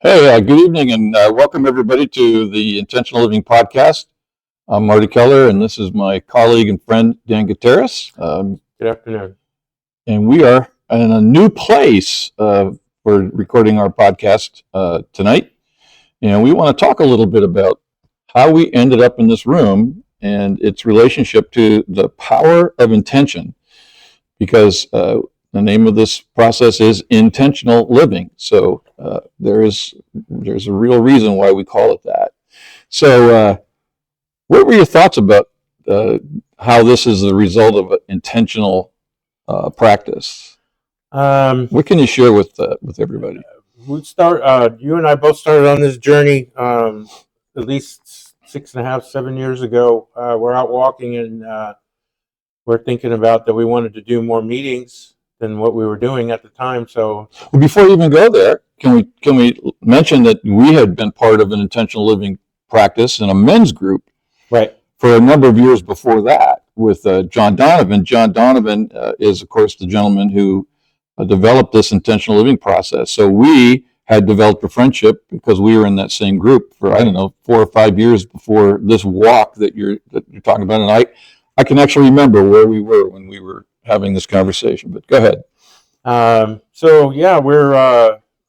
Hey, good evening and welcome everybody to the Intentional Living Podcast. I'm Marty Keller and this is my colleague and friend Dan Gutierrez. Good afternoon. And we are in a new place for recording our podcast tonight. And we want to talk a little bit about how we ended up in this room and its relationship to the power of intention. Because the name of this process is intentional living. So there's a real reason why we call it that. So what were your thoughts about how this is the result of intentional practice? What can you share with everybody? You and I both started on this journey at least 6.5, 7 years ago. We're out walking and we're thinking about that we wanted to do more meetings than what we were doing at the time. So before you even go there, can we mention that we had been part of an intentional living practice in a men's group, right, for a number of years before that with John Donovan. John Donovan is, of course, the gentleman who developed this intentional living process. So we had developed a friendship because we were in that same group for, I don't know, 4 or 5 years before this walk that you're talking about. And I can actually remember where we were when we were having this conversation, but go ahead. So yeah, we're,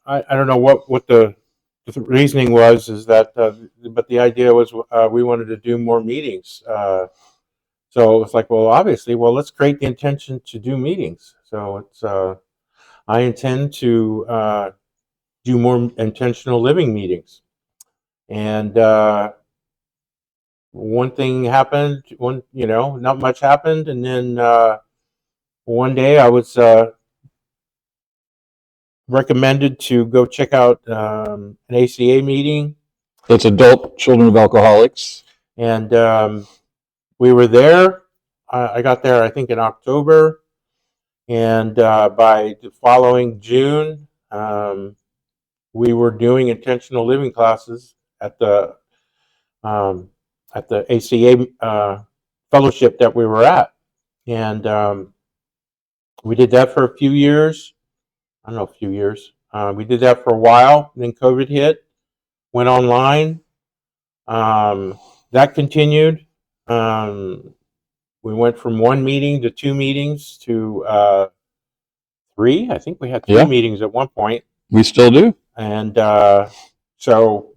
I don't know what the reasoning was, is that, but the idea was we wanted to do more meetings. So it's like, well, obviously, let's create the intention to do meetings. So it's, I intend to do more intentional living meetings. And one thing happened, not much happened. And then one day I was recommended to go check out an ACA meeting. That's Adult Children of Alcoholics. And we were there. I got there, I think, in October. And by the following June, we were doing intentional living classes at the ACA fellowship that we were at. And we did that for a few years. I don't know, a few years. We did that for a while. Then COVID hit, went online. That continued. We went from 1 meeting to 2 meetings to 3. I think we had 3 meetings at one point. We still do. And so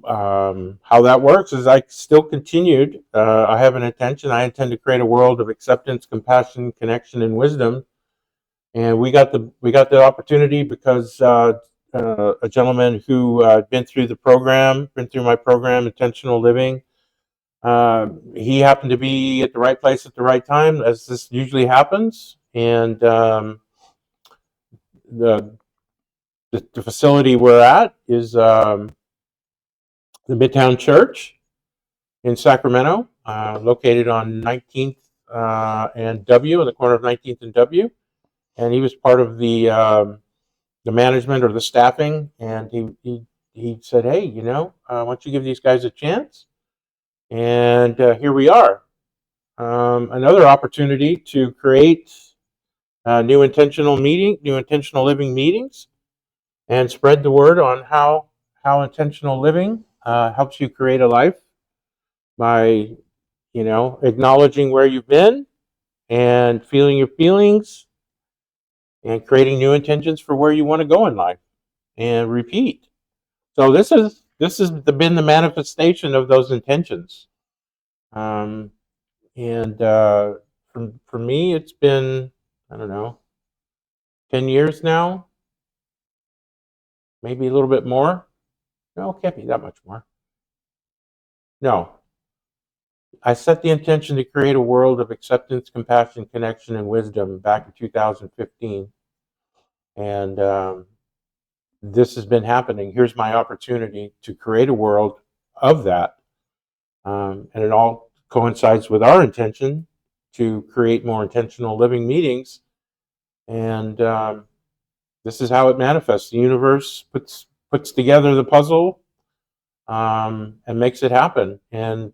how that works is I still continued. I have an intention. I intend to create a world of acceptance, compassion, connection, and wisdom. And we got the opportunity because a gentleman who had been through my program, Intentional Living, he happened to be at the right place at the right time, as this usually happens. And the facility we're at is the Midtown Church in Sacramento, located on 19th and W, in the corner of 19th and W. And he was part of the management or the staffing, and he said, "Hey, why don't you give these guys a chance?" And here we are. Another opportunity to create new intentional living meetings, and spread the word on how intentional living helps you create a life by, acknowledging where you've been and feeling your feelings and creating new intentions for where you want to go in life, and repeat. So this has been the manifestation of those intentions. And for me, it's been, I don't know, 10 years now, maybe a little bit more. No, it can't be that much more. No. I set the intention to create a world of acceptance, compassion, connection, and wisdom back in 2015. And this has been happening. Here's my opportunity to create a world of that. And it all coincides with our intention to create more intentional living meetings. And this is how it manifests. The universe puts together the puzzle and makes it happen. And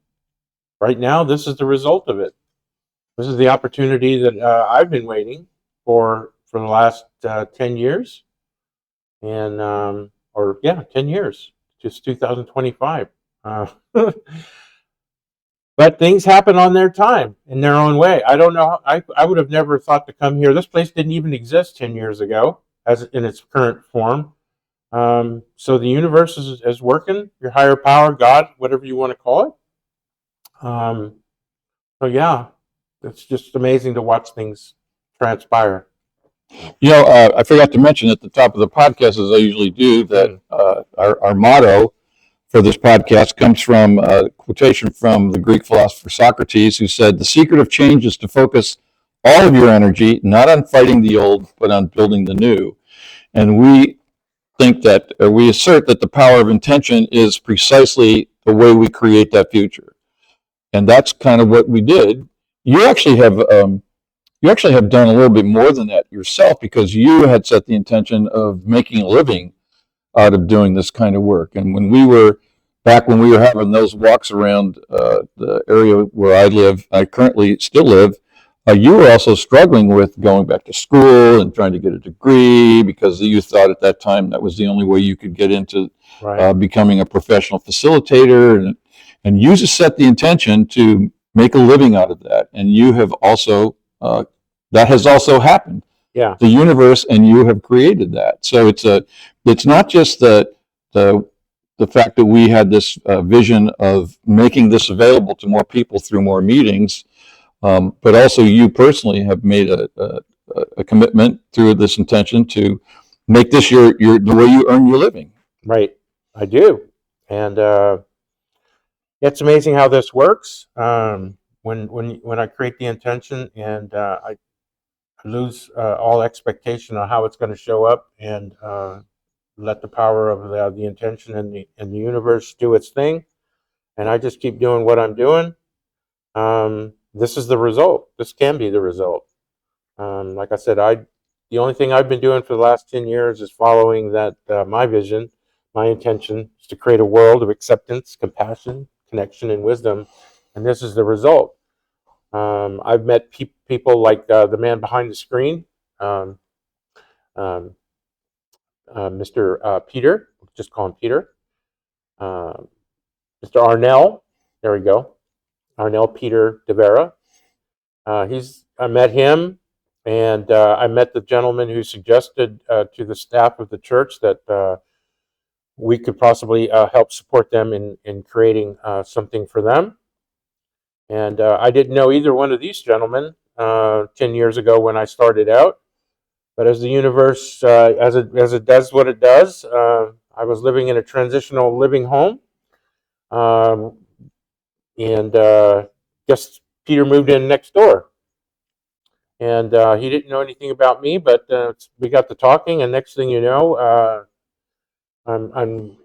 right now, this is the result of it. This is the opportunity that I've been waiting for the last 10 years. And 10 years, just 2025. Uh, but things happen on their time, in their own way. I don't know. I would have never thought to come here. This place didn't even exist 10 years ago as in its current form. So the universe is working, your higher power, God, whatever you want to call it. So yeah, it's just amazing to watch things transpire. I forgot to mention at the top of the podcast, as I usually do, that our motto for this podcast comes from a quotation from the Greek philosopher Socrates, who said, "The secret of change is to focus all of your energy not on fighting the old, but on building the new." And we we assert that the power of intention is precisely the way we create that future. And that's kind of what we did. You actually have done a little bit more than that yourself, because you had set the intention of making a living out of doing this kind of work. And when we were having those walks around the area where I currently still live, you were also struggling with going back to school and trying to get a degree, because you thought at that time that was the only way you could get into becoming a professional facilitator. And you just set the intention to make a living out of that. And you have also, that has also happened. Yeah. The universe and you have created that. So it's not just the fact that we had this vision of making this available to more people through more meetings, but also you personally have made a commitment through this intention to make this the way you earn your living. Right, I do, and it's amazing how this works. When I create the intention and I lose all expectation on how it's going to show up, and let the power of the intention and the universe do its thing, and I just keep doing what I'm doing. This is the result. This can be the result. Like I said, the only thing I've been doing for the last 10 years is following that my vision, my intention is to create a world of acceptance, compassion, connection, and wisdom, and this is the result. I've met people like the man behind the screen, Mr. Peter, just call him Peter, Mr. Arnell, there we go, Arnell Peter DeVera. I met him, and I met the gentleman who suggested to the staff of the church that we could possibly help support them in creating something for them. And I didn't know either one of these gentlemen 10 years ago when I started out. But as the universe, as it does what it does, I was living in a transitional living home. And just Peter moved in next door. And he didn't know anything about me, but we got to talking, and next thing you know,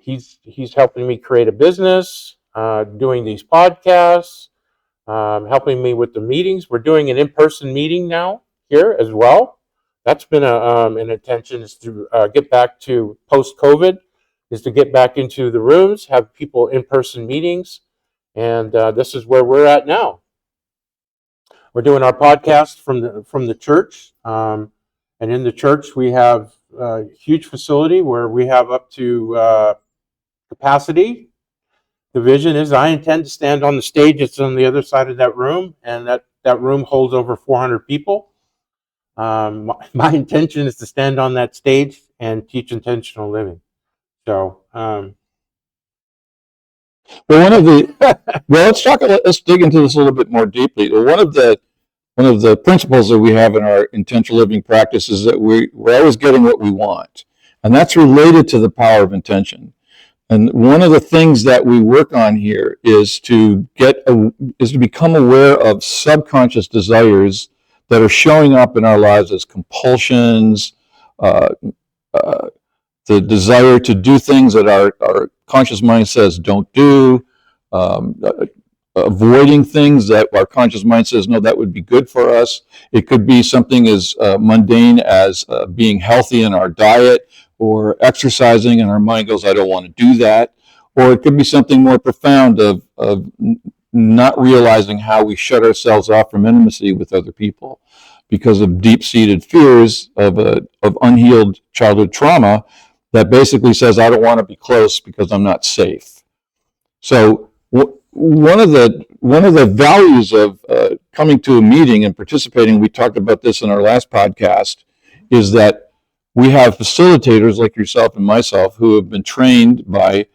he's helping me create a business, doing these podcasts, helping me with the meetings. We're doing an in-person meeting now here as well. That's been an intention, is to get back to post-COVID, is to get back into the rooms, have people in-person meetings, and this is where we're at now. We're doing our podcast from the church, and in the church we have a huge facility where we have up to capacity. The vision is I intend to stand on the stage that's on the other side of that room, and that room holds over 400 people. My intention is to stand on that stage and teach intentional living. So, let's dig into this a little bit more deeply. One of the principles that we have in our intentional living practice is that we're always getting what we want, and that's related to the power of intention. And one of the things that we work on here is to become aware of subconscious desires that are showing up in our lives as compulsions, the desire to do things that our conscious mind says don't do, avoiding things that our conscious mind says, no, that would be good for us. It could be something as mundane as being healthy in our diet, or exercising, and our mind goes, I don't want to do that. Or it could be something more profound of not realizing how we shut ourselves off from intimacy with other people because of deep-seated fears of unhealed childhood trauma that basically says, I don't want to be close because I'm not safe. So one of the values of coming to a meeting and participating, we talked about this in our last podcast, is that we have facilitators like yourself and myself who have been trained by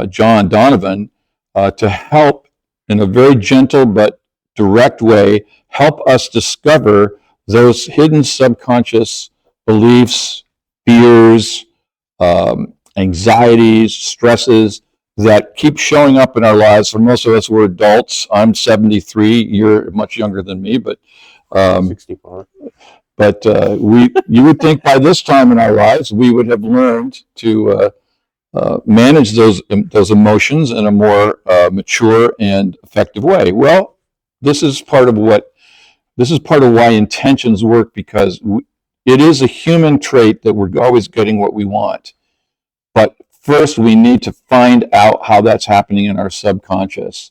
John Donovan to help in a very gentle but direct way, help us discover those hidden subconscious beliefs, fears, anxieties, stresses that keep showing up in our lives. For most of us, we're adults. I'm 73. You're much younger than me, but 64. But you would think by this time in our lives we would have learned to manage those emotions in a more mature and effective way. Well, this is part of why intentions work, because it is a human trait that we're always getting what we want. But first, we need to find out how that's happening in our subconscious.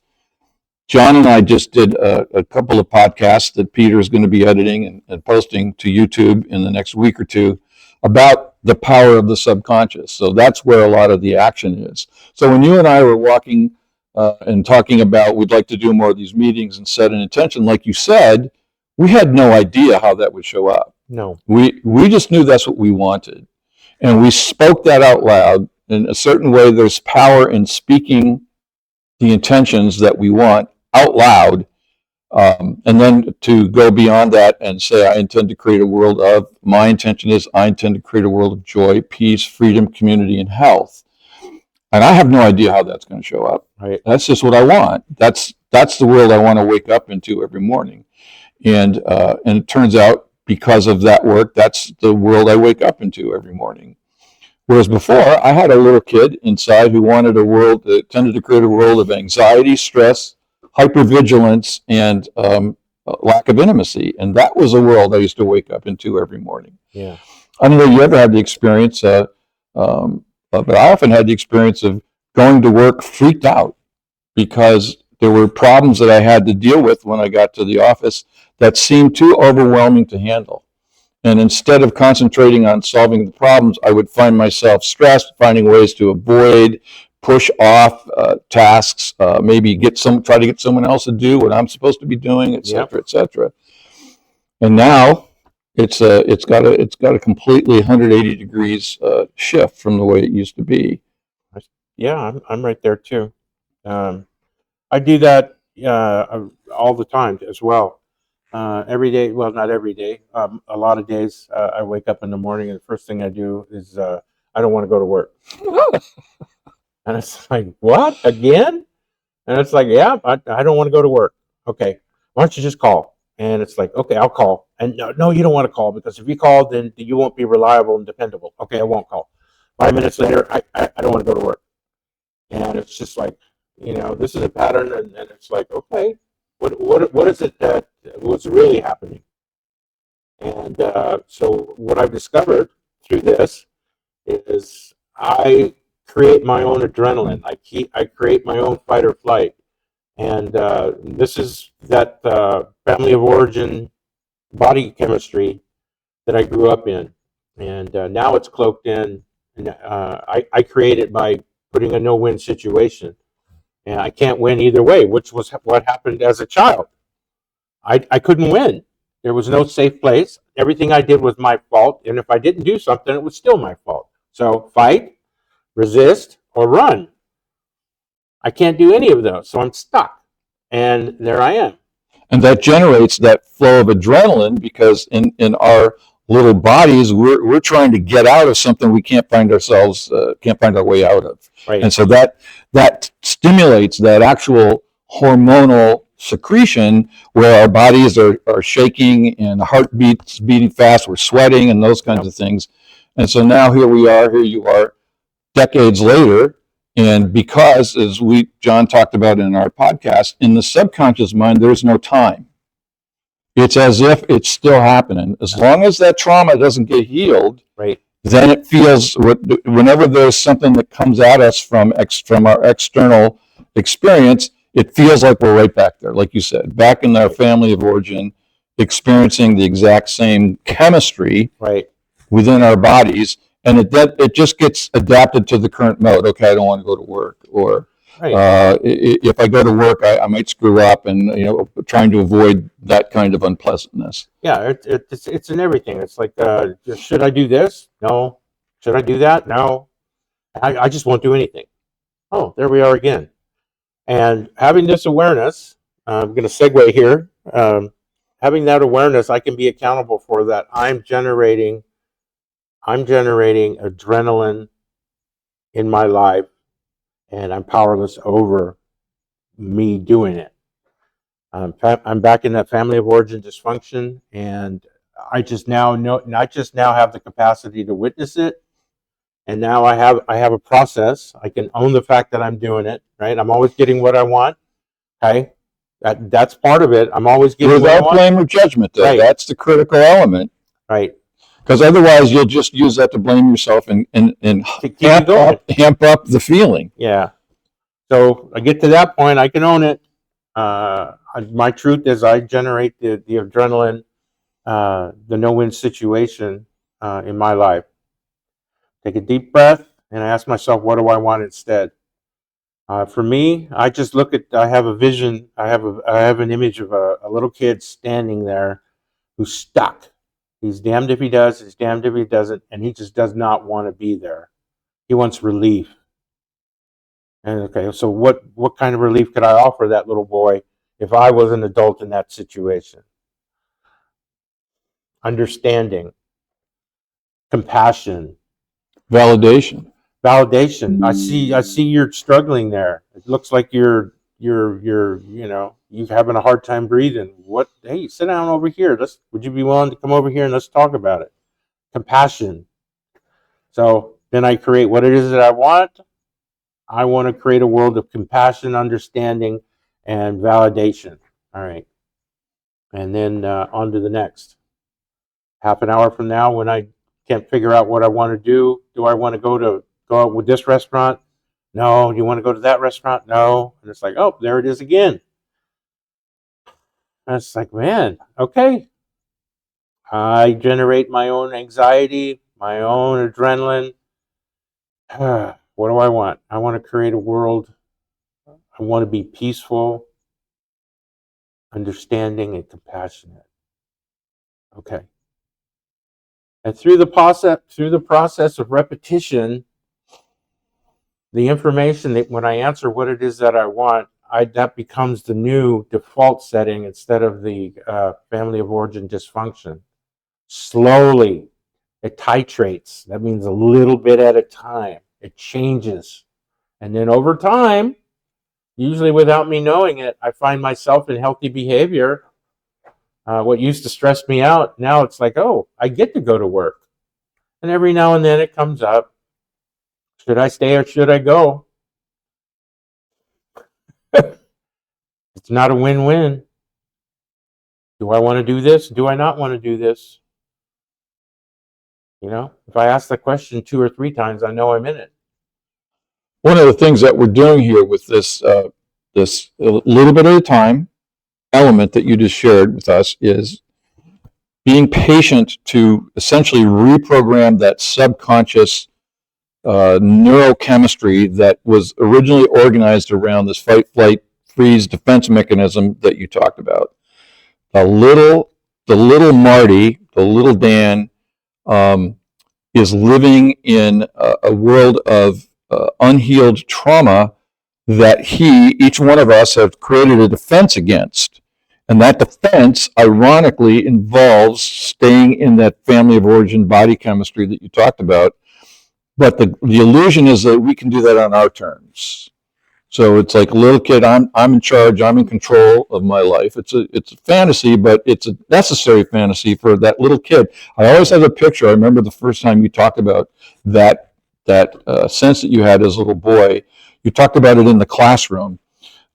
John and I just did a couple of podcasts that Peter is going to be editing and posting to YouTube in the next week or two about the power of the subconscious. So that's where a lot of the action is. So when you and I were walking and talking about we'd like to do more of these meetings and set an intention, like you said, we had no idea how that would show up. No. We just knew that's what we wanted. And we spoke that out loud. In a certain way, there's power in speaking the intentions that we want out loud, and then to go beyond that and say, I intend to create a world of, my intention is I intend to create a world of joy, peace, freedom, community, and health. And I have no idea how that's going to show up. Right. That's just what I want. That's the world I want to wake up into every morning. And it turns out, because of that work, that's the world I wake up into every morning. Whereas before, I had a little kid inside who wanted a world that tended to create a world of anxiety, stress, hypervigilance, and lack of intimacy. And that was a world I used to wake up into every morning. Yeah. I don't know if you ever had the experience, but I often had the experience of going to work freaked out because there were problems that I had to deal with when I got to the office that seemed too overwhelming to handle. And instead of concentrating on solving the problems, I would find myself stressed, finding ways to avoid, push off tasks, maybe try to get someone else to do what I'm supposed to be doing, et cetera, et cetera. And now it's got a completely 180 degrees shift from the way it used to be. Yeah, I'm right there too. I do that all the time as well. Every day, well, not every day. A lot of days, I wake up in the morning and the first thing I do is I don't want to go to work. And it's like, what, again? And it's like, yeah, I don't want to go to work. Okay, why don't you just call? And it's like, okay, I'll call. And no, you don't want to call, because if you call, then you won't be reliable and dependable. Okay, I won't call. 5 minutes later, I don't want to go to work. And it's just like, this is a pattern, and it's like, okay, what is it what's really happening? And so what I've discovered through this is I create my own adrenaline. I create my own fight or flight. And this is that family of origin body chemistry that I grew up in. And now it's cloaked in, and I create it by putting a no-win situation. And I can't win either way, which was what happened as a child. I couldn't win. There was no safe place. Everything I did was my fault. And if I didn't do something, it was still my fault. So fight, resist, or run. I can't do any of those. So I'm stuck. And there I am. And that generates that flow of adrenaline, because in our little bodies, we're trying to get out of something we can't find our way out of. Right. And so that stimulates that actual hormonal secretion where our bodies are shaking and the heartbeat's beating fast, we're sweating and those kinds of things. And so now here you are decades later, and because, as John talked about in our podcast, in the subconscious mind, there's no time. It's as if it's still happening. As long as that trauma doesn't get healed, right, then it feels, whenever there's something that comes at us from our external experience, it feels like we're right back there, like you said, back in our family of origin, experiencing the exact same chemistry right, within our bodies. and it just gets adapted to the current mode. Okay, I don't want to go to work, or Right. if I go to work, I might screw up, and trying to avoid that kind of unpleasantness. Yeah, it's in everything. It's like, should I do this? No. Should I do that? No. I just won't do anything. Oh, there we are again. And having this awareness, I'm going to segue here. Having that awareness, I can be accountable for that. I'm generating adrenaline in my life, and I'm powerless over me doing it. I'm back in that family of origin dysfunction, and I just now know. I just now have the capacity to witness it, and now I have a process. I can own the fact that I'm doing it. Right, I'm always getting what I want. Okay, that's part of it. I'm always getting what I Without want. blame or judgment, though. Right. That's the critical element. Right. Because otherwise, you'll just use that to blame yourself and amp up the feeling. Yeah. So I get to that point, I can own it. My truth is, I generate the adrenaline, the no-win situation in my life. Take a deep breath, and I ask myself, what do I want instead? For me, I just look at. I have a vision. I have an image of a little kid standing there, who's stuck. He's damned if he does. He's damned if he doesn't, and he just does not want to be there. He wants relief. And okay, so what kind of relief could I offer that little boy if I was an adult in that situation? Understanding, compassion, Validation. I see you're struggling there. It looks like you're having a hard time breathing. What? Hey, sit down over here. Would you be willing to come over here and let's talk about it? Compassion. So then I create what it is that I want. I want to create a world of compassion, understanding, and validation. All right. And then on to the next. Half an hour from now, when I can't figure out what I want to do I want to go out with this restaurant? No. You want to go to that restaurant? No. And it's like, oh, there it is again. And it's like, man, okay. I generate my own anxiety, my own adrenaline. What do I want? I want to create a world. I want to be peaceful, understanding, and compassionate. Okay. And through the process of repetition, the information that when I answer what it is that I want, that becomes the new default setting instead of the family of origin dysfunction. Slowly, it titrates. That means a little bit at a time. It changes. And then over time, usually without me knowing it, I find myself in healthy behavior. What used to stress me out, now it's like, oh, I get to go to work. And every now and then it comes up. Should I stay or should I go? It's not a win-win. Do I want to do this? Do I not want to do this? If I ask the question 2 or 3 times, I know I'm in it. One of the things that we're doing here with this little bit at a time element that you just shared with us is being patient to essentially reprogram that subconscious neurochemistry that was originally organized around this fight, flight, freeze defense mechanism that you talked about. The little Marty, the little Dan, is living in a world of unhealed trauma that each one of us, have created a defense against. And that defense, ironically, involves staying in that family of origin body chemistry that you talked about. But the illusion is that we can do that on our terms. So it's like a little kid, I'm in charge, I'm in control of my life. It's a fantasy, but it's a necessary fantasy for that little kid. I always have a picture. I remember the first time you talked about that sense that you had as a little boy. You talked about it in the classroom,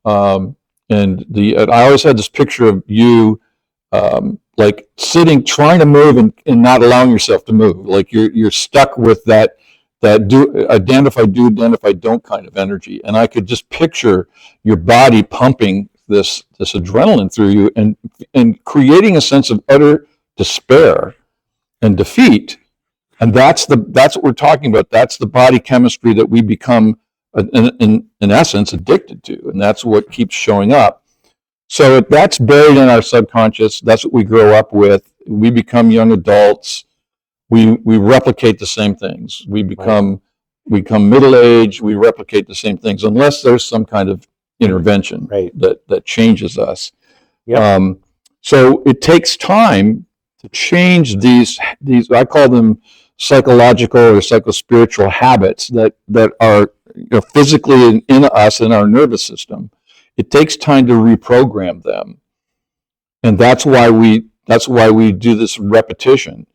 and I always had this picture of you, like sitting, trying to move and not allowing yourself to move. Like you're stuck with that identify don't kind of energy. And I could just picture your body pumping this adrenaline through you and creating a sense of utter despair and defeat And that's what we're talking about. That's the body chemistry that we become, in essence, addicted to, and that's what keeps showing up. So that's buried in our subconscious. That's what we grow up with. We become young adults. We replicate the same things. We become middle aged. We replicate the same things unless there's some kind of intervention that changes us. Yep. So it takes time to change these. I call them psychological or psychospiritual habits that are physically in us, in our nervous system. It takes time to reprogram them, and that's why we do this repetition.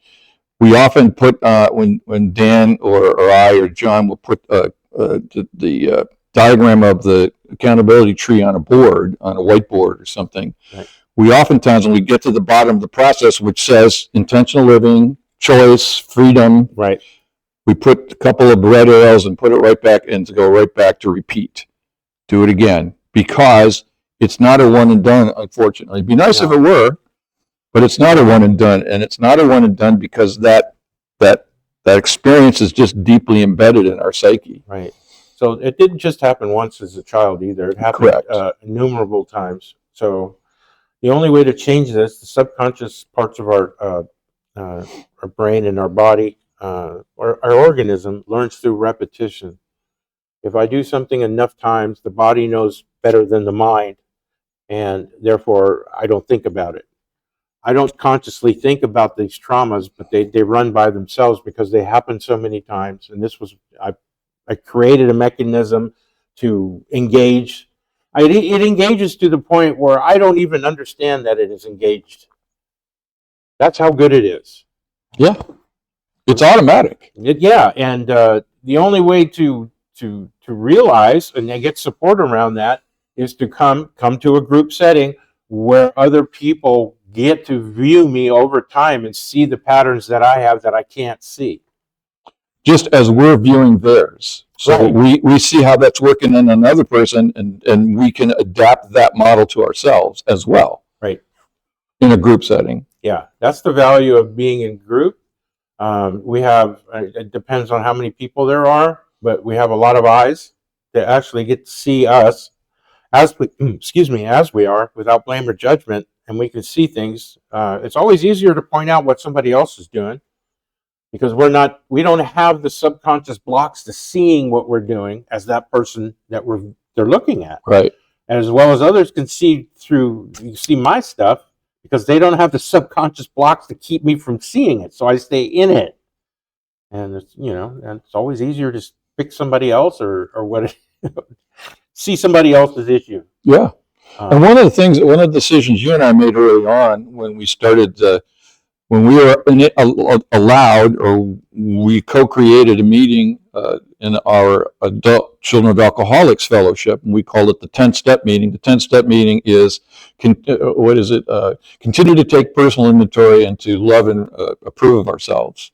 We often put when Dan or I or John will put the diagram of the accountability tree on a board, on a whiteboard or something. Right. We oftentimes, when we get to the bottom of the process, which says intentional living, choice, freedom, right, we put a couple of red arrows and put it right back and to go right back to repeat. Do it again, because it's not a one and done, unfortunately. It'd be nice if it were, but it's not a one and done. And it's not a one and done because that experience is just deeply embedded in our psyche. Right. So it didn't just happen once as a child either. It happened innumerable times. So the only way to change this, the subconscious parts of our brain and our body, our organism learns through repetition. If I do something enough times, the body knows better than the mind, and therefore I don't think about it. I don't consciously think about these traumas, but they run by themselves because they happen so many times. And this was, I created a mechanism to engage. It engages to the point where I don't even understand that it is engaged. That's how good it is. Yeah. It's automatic. And the only way to realize and get support around that is to come to a group setting where other people get to view me over time and see the patterns that I have that I can't see. Just as we're viewing theirs. So we see how that's working in another person, and we can adapt that model to ourselves as well. Right. In a group setting. Yeah, that's the value of being in group. We have, it depends on how many people there are, but we have a lot of eyes that actually get to see us as we, as we are, without blame or judgment, and we can see things. It's always easier to point out what somebody else is doing because we don't have the subconscious blocks to seeing what we're doing as that person that they're looking at. Right. As well as others can see my stuff because they don't have the subconscious blocks to keep me from seeing it. So I stay in it. And it's, and it's always easier to pick somebody else or what see somebody else's issue. Yeah. And one of the decisions you and I made early on when we started, when we were allowed, or we co-created a meeting in our adult Children of Alcoholics Fellowship, and we called it the 10-step meeting. The 10-step meeting is, continue to take personal inventory and to love and approve of ourselves.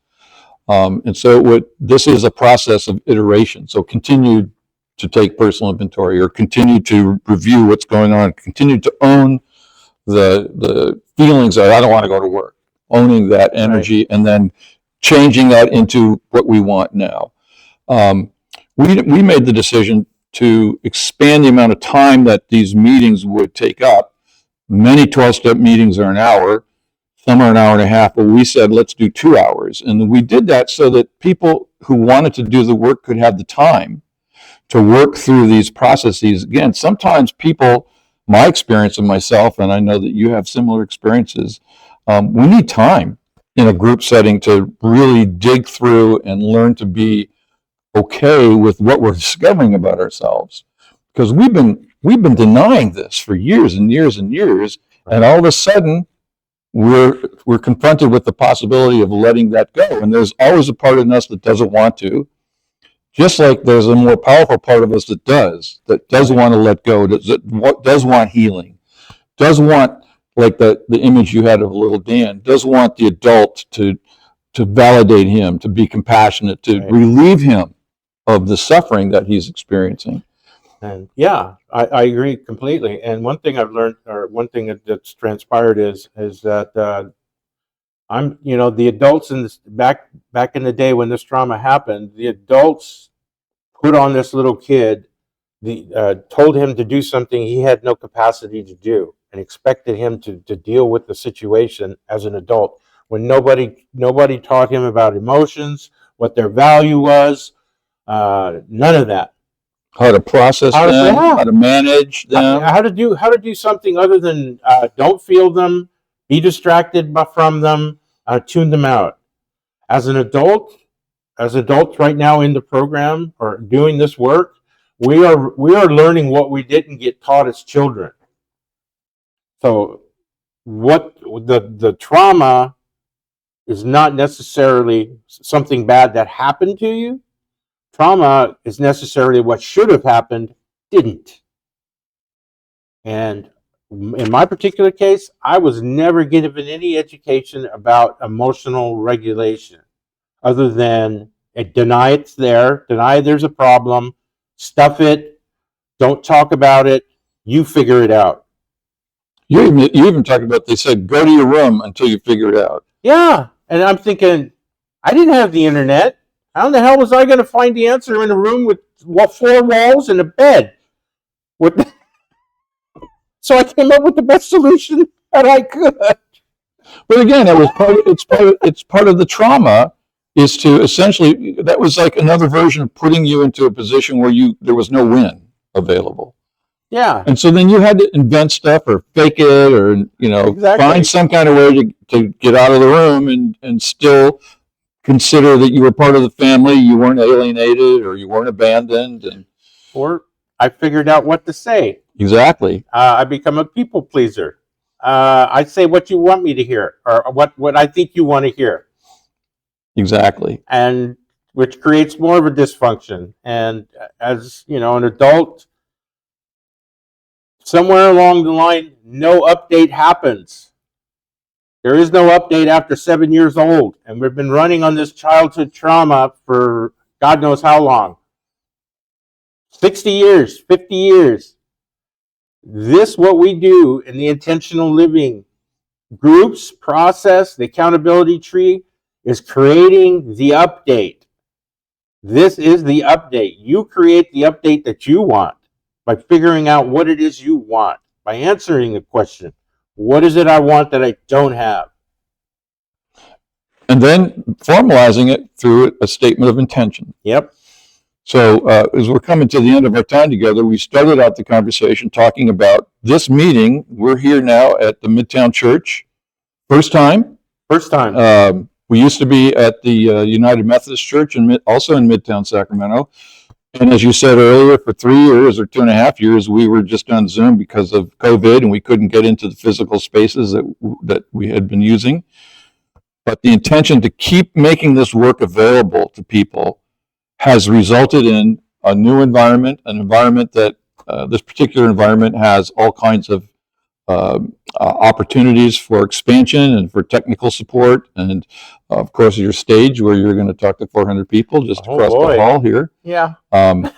And so this is a process of iteration. So continue to take personal inventory, or continue to review what's going on, continue to own the feelings that I don't want to go to work, owning that energy, and then changing that into what we want now. We made the decision to expand the amount of time that these meetings would take up. Many 12-step meetings are an hour, some are an hour and a half, but we said, let's do 2 hours. And we did that so that people who wanted to do the work could have the time to work through these processes. Again, sometimes people, my experience of myself, and I know that you have similar experiences, we need time in a group setting to really dig through and learn to be okay with what we're discovering about ourselves. Because we've been denying this for years and years and years, and all of a sudden we're confronted with the possibility of letting that go. And there's always a part of us that doesn't want to. Just like there's a more powerful part of us that does want to let go, does want healing, does want, like the image you had of little Dan, does want the adult to validate him, to be compassionate, to relieve him of the suffering that he's experiencing. And I agree completely. And one thing I've learned, or one thing that's transpired is that The adults in this back in the day when this trauma happened, the adults put on this little kid, told him to do something he had no capacity to do, and expected him to deal with the situation as an adult when nobody taught him about emotions, what their value was, none of that. How to process them, how to manage them, how to do something other than don't feel them, be distracted from them, tune them out. As adults right now in the program or doing this work, we are learning what we didn't get taught as children. So what the trauma is not necessarily something bad that happened to you. Trauma is necessarily what should have happened, didn't. And in my particular case, I was never given any education about emotional regulation other than deny it's there, deny there's a problem, stuff it, don't talk about it, you figure it out. You even talked about, they said, go to your room until you figure it out. Yeah, and I'm thinking, I didn't have the internet. How in the hell was I going to find the answer in a room with 4 walls and a bed? So I came up with the best solution that I could. But again, it's part of the trauma, is to essentially, that was like another version of putting you into a position where there was no win available. Yeah. And so then you had to invent stuff or fake it or, exactly. Find some kind of way to get out of the room and still consider that you were part of the family, you weren't alienated or you weren't abandoned. Or I figured out what to say. Exactly. I become a people pleaser. I say what you want me to hear or what I think you want to hear. Exactly. And which creates more of a dysfunction. And as, an adult, somewhere along the line, no update happens. There is no update after 7 years old. And we've been running on this childhood trauma for God knows how long. 60 years, 50 years. What we do in the intentional living groups process, the accountability tree, is creating the update. This is the update. You create the update that you want by figuring out what it is you want, by answering the question, what is it I want that I don't have? And then formalizing it through a statement of intention. Yep. So as we're coming to the end of our time together, we started out the conversation talking about this meeting. We're here now at the Midtown Church. First time. We used to be at the United Methodist Church, and also in Midtown Sacramento. And as you said earlier, for 3 years or 2.5 years, we were just on Zoom because of COVID, and we couldn't get into the physical spaces that we had been using. But the intention to keep making this work available to people has resulted in a new environment, an environment that this particular environment has all kinds of opportunities for expansion and for technical support. And of course, your stage where you're going to talk to 400 people just across the hall here. Yeah. And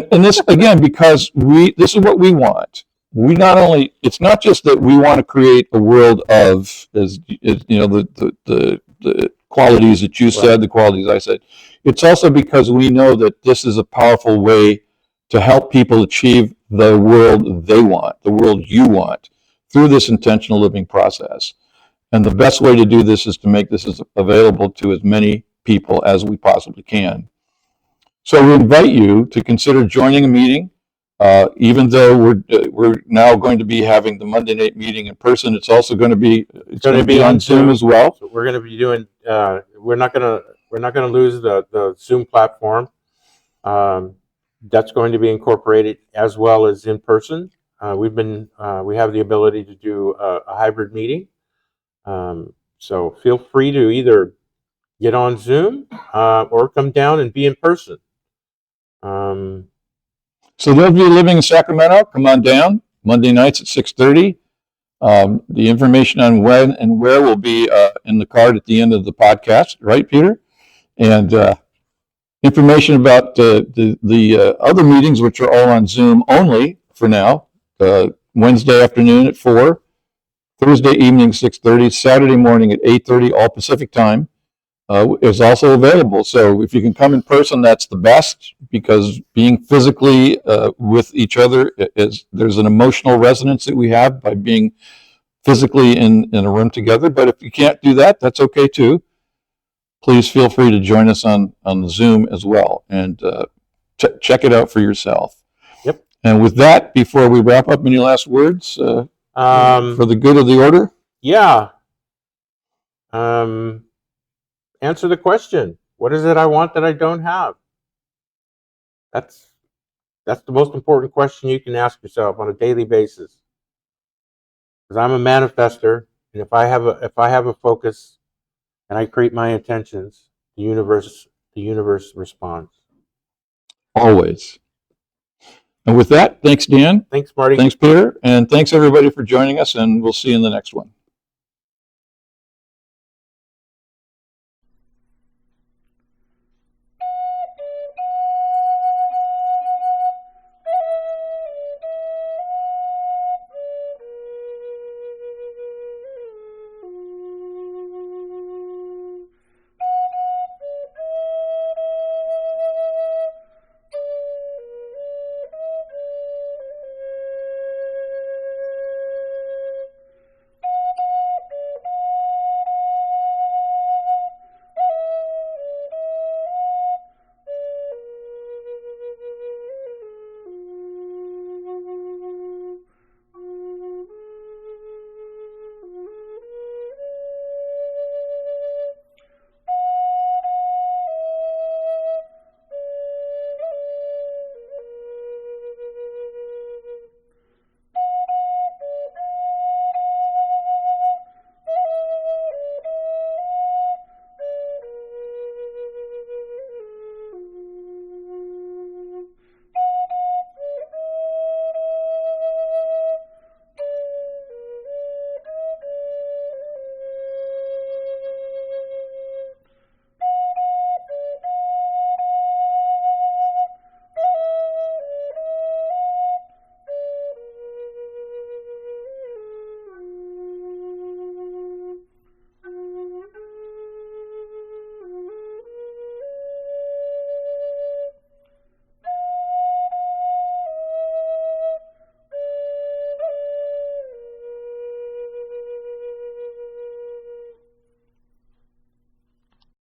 this, again, because this is what we want. We not only, it's not just that we want to create a world of, the qualities that you said, the qualities I said. It's also because we know that this is a powerful way to help people achieve the world they want, the world you want, through this intentional living process. And the best way to do this is to make this available to as many people as we possibly can. So we invite you to consider joining a meeting. Even though we're now going to be having the Monday night meeting in person, it's also going to be on Zoom as well. So we're going to be doing. We're not going to lose the Zoom platform. That's going to be incorporated as well as in person. We have the ability to do a hybrid meeting. So feel free to either get on Zoom or come down and be in person. So those of you living in Sacramento, come on down. Monday nights at 6:30. The information on when and where will be in the card at the end of the podcast, right, Peter? And information about the other meetings, which are all on Zoom only for now. Wednesday afternoon at 4, Thursday evening, 6:30, Saturday morning at 8:30, all Pacific time, is also available. So if you can come in person, that's the best, because being physically with each other there's an emotional resonance that we have by being physically in a room together. But if you can't do that, that's okay too. Please feel free to join us on the Zoom as well, and check it out for yourself. Yep. And with that, before we wrap up, any last words for the good of the order? Yeah. Answer the question. What is it I want that I don't have? That's the most important question you can ask yourself on a daily basis. Because I'm a manifester, and if I have a focus and I create my intentions, the universe responds. Always. And with that, thanks, Dan. Thanks, Marty. Thanks, Peter. And thanks, everybody, for joining us. And we'll see you in the next one.